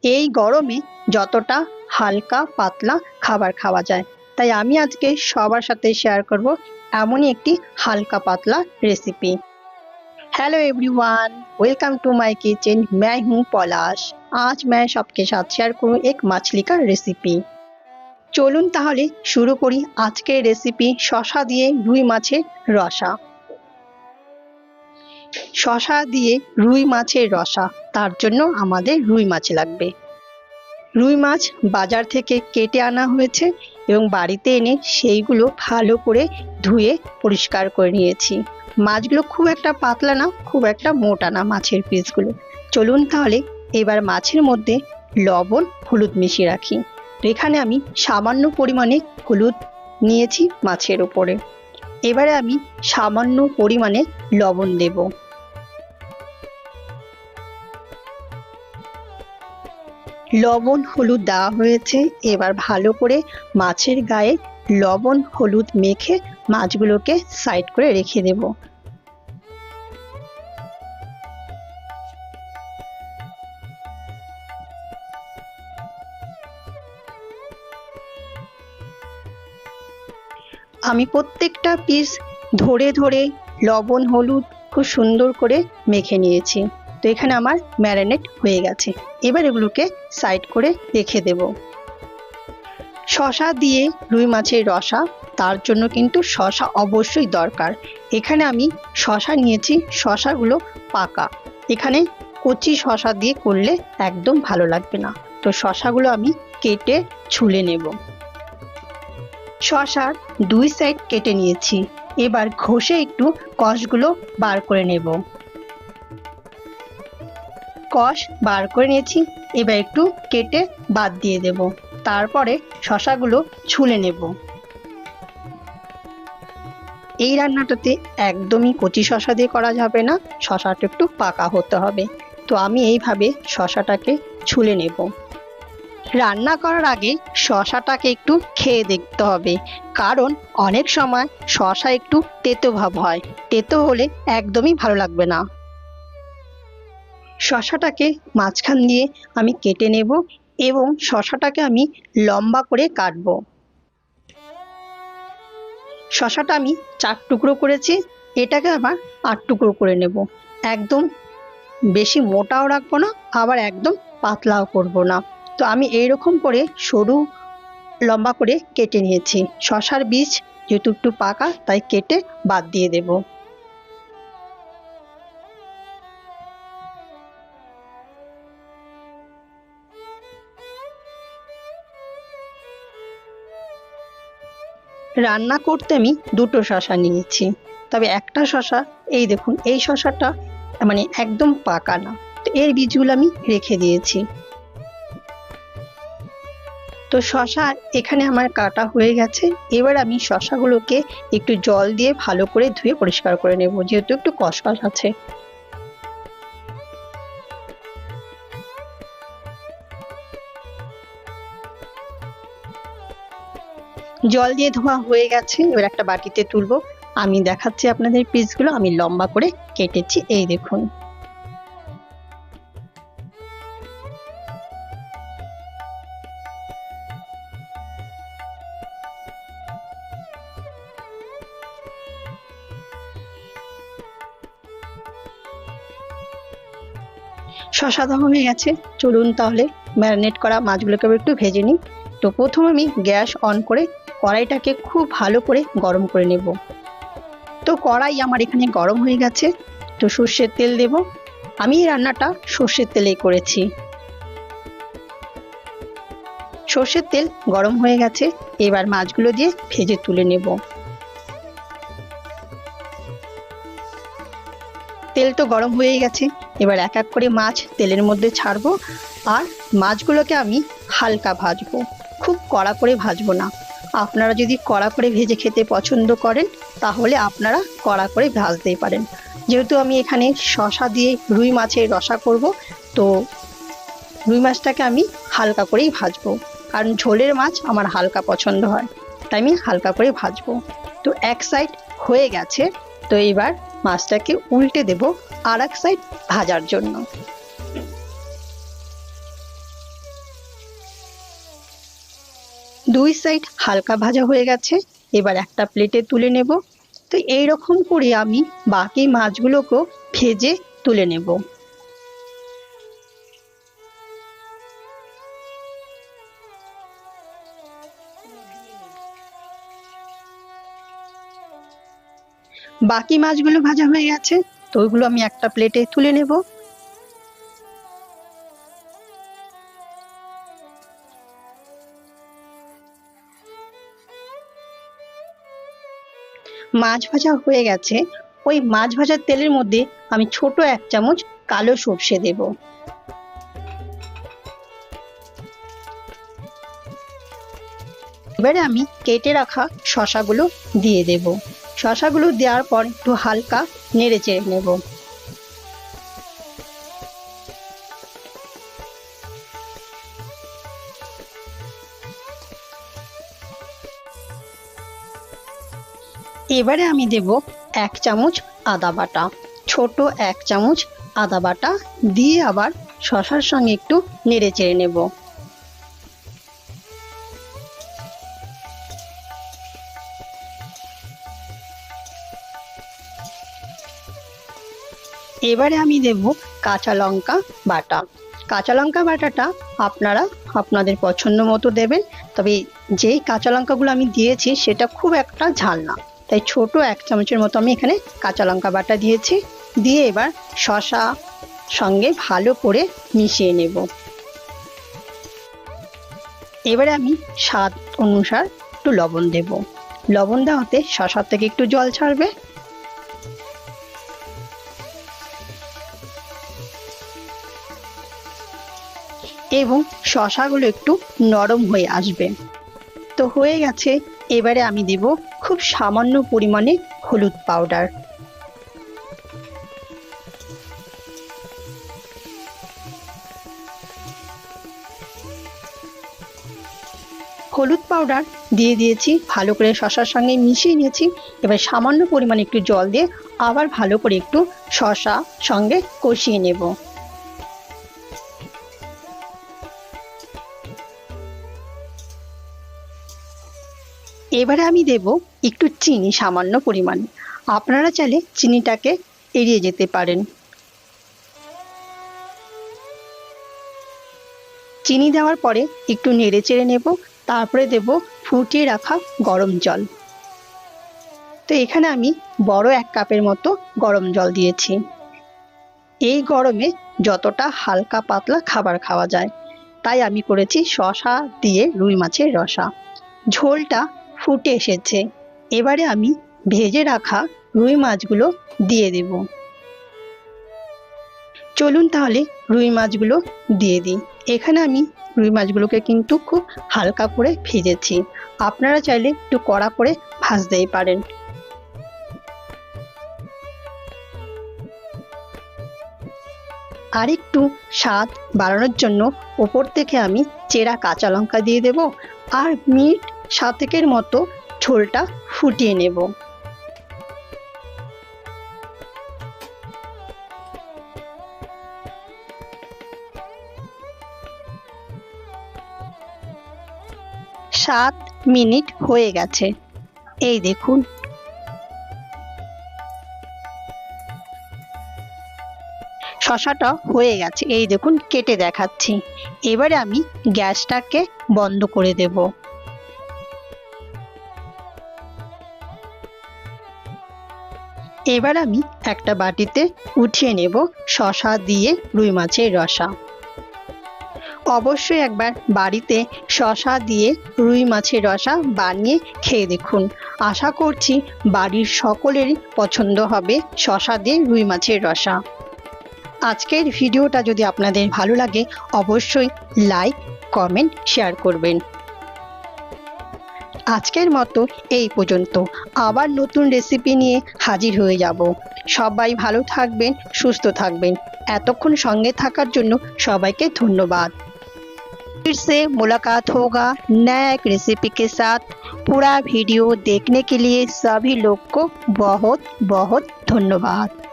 এই গরমে যতটা হালকা পাতলা খাবার খাওয়া যায়, তাই আমি আজকে সবার সাথে শেয়ার করব এমনই একটি হালকা পাতলা recipe. Hello everyone, welcome to my kitchen. मैं हूँ पलाश। आज मैं सबके साथ शेयर करूँ एक मछली का रेसिपি। চলুন তাহলে শুরু করি আজকের রেসিপি, শসা দিয়ে রুই মাছের রসা। শসা দিয়ে রুই মাছের রসা, তার জন্য আমাদের রুই মাছ লাগবে। রুই মাছ বাজার থেকে কেটে আনা হয়েছে এবং বাড়িতে এনে সেইগুলো ভালো করে ধুয়ে পরিষ্কার করে নিয়েছি। মাছগুলো খুব একটা পাতলা না, খুব একটা মোটা না মাছের পিসগুলো। চলুন তাহলে এবার মাছের মধ্যে লবণ হলুদ মিশিয়ে রাখি। এখানে আমি সামান্য পরিমাণে হলুদ নিয়েছি মাছের উপরে। এবারে আমি সামান্য পরিমাণে লবণ দেব। লবণ হলুদ দেওয়া হয়েছে, এবার ভালো করে মাছের গায়ে লবণ হলুদ মেখে মাছগুলোকে সাইড করে রেখে দেব। আমি প্রত্যেকটা পিস ধরে ধরে লবণ হলুদ খুব সুন্দর করে মেখে নিয়েছি। তো এখানে আমার ম্যারিনেট হয়ে গেছে। এবার এগুলোকে সাইড করে রেখে দেব। শসা দিয়ে রুই মাছের রসা, তার জন্য কিন্তু শসা অবশ্যই দরকার। এখানে আমি শসা নিয়েছি, শসাগুলো পাকা। এখানে কচি শসা দিয়ে করলে একদম ভালো লাগবে না। তো শসাগুলো আমি কেটে ছুলে নেব। শসার দুই সাইড কেটে নিয়েছি। এবার ঘষে একটু কষগুলো বার করে নেব। কষ বার করে নিয়েছি, এবার একটু কেটে বাদ দিয়ে দেব। তারপরে শসাগুলো ছুলে নেব। এই রান্নাটাতে একদমই কচি শসা দিয়ে করা যাবে না, শসাটা একটু পাকা হতে হবে। তো আমি এইভাবে শসাটাকে ছুলে নেব। রান্না করার আগে শসাটাকে একটু খেয়ে দেখতে হবে, কারণ অনেক সময় শসা একটু তেতো ভাব হয়। তেতো হলে একদমই ভালো লাগবে না। শসাটাকে মাঝখান দিয়ে আমি কেটে নেব এবং শসাটাকে আমি লম্বা করে কাটব। শসাটা আমি 4 টুকরো করেছি, এটাকে আবার 8 টুকরো করে নেব। একদম বেশি মোটাও রাখবো না, আবার একদম পাতলাও করব না। তো আমি এইরকম করে সরু লম্বা করে কেটে নিয়েছি। শসার বীজ যেহেতু একটু পাকা, তাই কেটে বাদ দিয়ে দেব। রান্না করতে আমি দুটো শসা নিয়েছি, তবে একটা শসা, এই দেখুন এই শসাটা মানে একদম পাকা না, তো এর বীজগুলো আমি রেখে দিয়েছি। তো শসা এখানে আমার কাটা হয়ে গেছে। এবার আমি শসাগুলোকে একটু জল দিয়ে ভালো করে ধুয়ে পরিষ্কার করে নেব, যেহেতু একটু কষকষ আছে। জল দিয়ে ধোয়া হয়ে গেছে, এবার একটা বাটিতে তুলবো। আমি দেখাচ্ছি আপনাদের পিসগুলো আমি লম্বা করে কেটেছি, এই দেখুন। শসা ধোয়া হয়ে গেছে, চলুন তাহলে ম্যারিনেট করা মাছগুলোকে একটু ভেজে নিই। তো প্রথমে আমি গ্যাস অন করে কড়াইটাকে খুব ভালো করে গরম করে নেব। তো কড়াই আমার এখানে গরম হয়ে গেছে, তো সর্ষের তেল দেব। আমি এই রান্নাটা সর্ষের তেলেই করেছি। সর্ষের তেল গরম হয়ে গেছে, এবার মাছগুলো দিয়ে ভেজে তুলে নেব। তেল তো গরম হয়ে গেছে, এবার এক এক করে মাছ তেলের মধ্যে ছাড়বো। আর মাছগুলোকে আমি হালকা ভাজবো, খুব কড়া করে ভাজবো না। আপনারা যদি কড়া করে ভেজে খেতে পছন্দ করেন, তাহলে আপনারা কড়া করে ভাজতেই পারেন। যেহেতু আমি এখানে শসা দিয়ে রুই মাছের রসা করব, তো রুই মাছটাকে আমি হালকা করেই ভাজবো, কারণ ঝোলের মাছ আমার হালকা পছন্দ হয়, তাই আমি হালকা করে ভাজবো। তো এক সাইড হয়ে গেছে, তো এবার মাছটাকে উল্টে দেব আর এক সাইড ভাজার জন্য। দুই সাইড হালকা ভাজা হয়ে গেছে, এবার একটা প্লেটে তুলে নেব। তো এই রকম করে আমি বাকি মাছগুলোকেও ভেজে তুলে নেব। বাকি মাছগুলো ভাজা হয়ে গেছে, তো ওইগুলো আমি একটা প্লেটে তুলে নেব। মাছ ভাজা হয়ে গেছে, ওই মাছ ভাজার তেলের মধ্যে আমি ছোট 1 চামচ কালো সর্ষে দেব। এবারে আমি কেটে রাখা শসাগুলো দিয়ে দেব। শসাগুলো দেওয়ার পর একটু হালকা নেড়ে চেড়ে নেব। এবারে আমি দেব 1 চামচ আদা বাটা, ছোট 1 চামচ আদা বাটা দিয়ে আবার শসার সঙ্গে একটু নেড়ে চেড়ে নেব। এবারে আমি দেব কাঁচা লঙ্কা বাটা। কাঁচা লঙ্কা বাটাটা আপনারা আপনাদের পছন্দ মতো দেবেন, তবে যেই কাঁচা লঙ্কাগুলো আমি দিয়েছি সেটা খুব একটা ঝাল না, তাই ছোট 1 চামচের মতো আমি এখানে কাঁচা লঙ্কা বাটা দিয়েছি। দিয়ে এবার শসা সঙ্গে ভালো করে মিশিয়ে নেব। এবারে আমি স্বাদ অনুসার একটু লবণ দেব। লবণ দেওয়াতে শসার থেকে একটু জল ছাড়বে। এবং শসাগুলো একটু নরম হয়ে আসবে। তো হয়ে গেছে, এবারে আমি দেব খুব সামান্য পরিমাণে হলুদ পাউডার। হলুদ পাউডার দিয়ে দিয়েছি, ভালো করে শসার সঙ্গে মিশিয়ে নিয়েছি। এবার সামান্য পরিমাণে একটু জল দিয়ে আবার ভালো করে একটু শসা সঙ্গে কষিয়ে নেব। এবারে আমি দেব একটু চিনি সামান্য পরিমাণে। আপনারা চাইলে চিনিটাকে এড়িয়ে যেতে পারেন। চিনি দেওয়ার পরে একটু নেড়ে চেড়ে নেব। তারপরে দেব ফুটিয়ে রাখা গরম জল। তো এখানে আমি বড় 1 কাপের মতো গরম জল দিয়েছি। এই গরমে যতটা হালকা পাতলা খাবার খাওয়া যায়, তাই আমি করেছি শসা দিয়ে রুই মাছের রসা। ঝোলটা ফুটে এসেছে, এবারে আমি ভেজে রাখা রুই মাছগুলো দিয়ে দেব। চলুন তাহলে রুই মাছগুলো দিয়ে দিই। এখানে আমি রুই মাছগুলোকে কিন্তু খুব হালকা করে ভেজেছি, আপনারা চাইলে একটু কড়া করে ভাজতেই পারেন। আর একটু স্বাদ বাড়ানোর জন্য ওপর থেকে আমি চেরা কাঁচা লঙ্কা দিয়ে দেব। আর মিনিট 7 মতো ঝোলটা ফুটিয়ে নেব। সাত মিনিট হয়ে গেছে, এই দেখুন। শসাটা হয়ে গেছে, এই দেখুন কেটে দেখাচ্ছি। এবারে আমি গ্যাসটাকে বন্ধ করে দেব। এবার আমি একটা বাটিতে উঠিয়ে নেব শসা দিয়ে রুই মাছের রসা। অবশ্যই একবার বাড়িতে শসা দিয়ে রুই মাছের রসা বানিয়ে খেয়ে দেখুন। আশা করছি বাড়ির সকলেরই পছন্দ হবে শসা দিয়ে রুই মাছের রসা। আজকের ভিডিওটা যদি আপনাদের ভালো লাগে অবশ্যই লাইক, কমেন্ট, শেয়ার করবেন। আজকের মতো এই পর্যন্ত, আবার নতুন রেসিপি নিয়ে হাজির হয়ে যাব। সবাই ভালো থাকবেন, সুস্থ থাকবেন। এতক্ষণ সঙ্গে থাকার জন্য सबाइके धन्यवाद। फिर से मुलाकात होगा नए एक रेसिपी के साथ। पूरा वीडियो देखने के लिए सभी लोग को बहुत बहुत धन्यवाद।